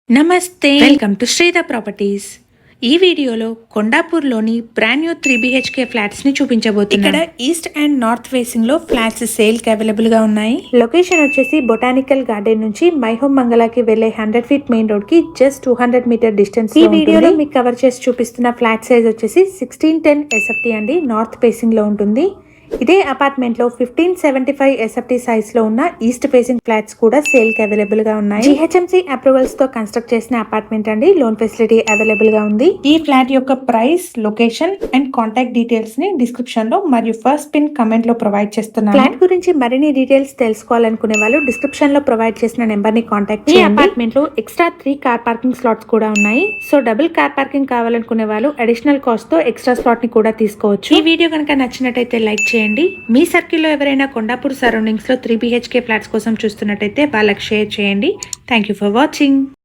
నమస్తే, welcome to శ్రీధ properties. ఈ వీడియోలో కొండాపూర్లోని బ్రాండ్ న్యూ 3 BHK ఫ్లాట్స్ ని చూపించబోతున్నాం. ఇక్కడ ఈస్ట్ అండ్ నార్త్ ఫేసింగ్ లో ఫ్లాట్స్ సేల్ కి అవైలబుల్ గా ఉన్నాయి. లొకేషన్ వచ్చేసి బొటానికల్ గార్డెన్ నుంచి మై హోమ్ మంగళకి వెళ్లే 100 ఫీట్ మెయిన్ రోడ్ కి జస్ట్ 200 మీటర్ డిస్టెన్స్. ఈ వీడియోలో మీకు కవర్ చేసి చూపిస్తున్న ఫ్లాట్ సైజ్ వచ్చేసి 1610 SFT అండి. నార్త్ ఫేసింగ్ లో ఉంటుంది. ఇదే అపార్ట్మెంట్ లో 1575 SFT సైజ్ లో ఉన్న ఈస్ట్ ఫేసింగ్ ఫ్లాట్స్ కూడా సేల్ కి అవైలబుల్ గా ఉన్నాయి. GHMC అప్రూవల్స్ తో కన్స్ట్రక్ట్ చేసిన అపార్ట్మెంట్ అండి. లోన్ ఫెసిలిటీ అవైలబుల్ గా ఉంది. ఈ ఫ్లాట్ యొక్క price, location and contact details ని డిస్క్రిప్షన్ లో మరియు ఫస్ట్ పిన్ కమెంట్ లో ప్రొవైడ్ చేస్తున్నాను. ఫ్లాట్ గురించి మరిన్ని డీటెయిల్స్ తెలుసుకోవాలనుకునే వాళ్ళు డిస్క్రిప్షన్ లో ప్రొవైడ్ చేసిన నెంబర్ ని కాంటాక్ట్ చేయండి. ఈ అపార్ట్మెంట్ లో ఎక్స్ట్రా 3 కార్ పార్కింగ్ స్లాట్స్ కూడా ఉన్నాయి. సో డబుల్ కార్ పార్కింగ్ కావాలనుకునే వాళ్ళు అడిషనల్ కాస్ట్ తో ఎక్స్ట్రా స్లాట్ ని కూడా తీసుకోవచ్చు. ఈ వీడియో కనుక నచ్చినట్టయితే లైక్ చేయండి. మీ సర్కిల్లో ఎవరైనా కొండాపూర్ సరౌండింగ్స్ లో 3 BHK ఫ్లాట్స్ కోసం చూస్తున్నట్టయితే వాళ్ళకి షేర్ చేయండి. Thank you for watching.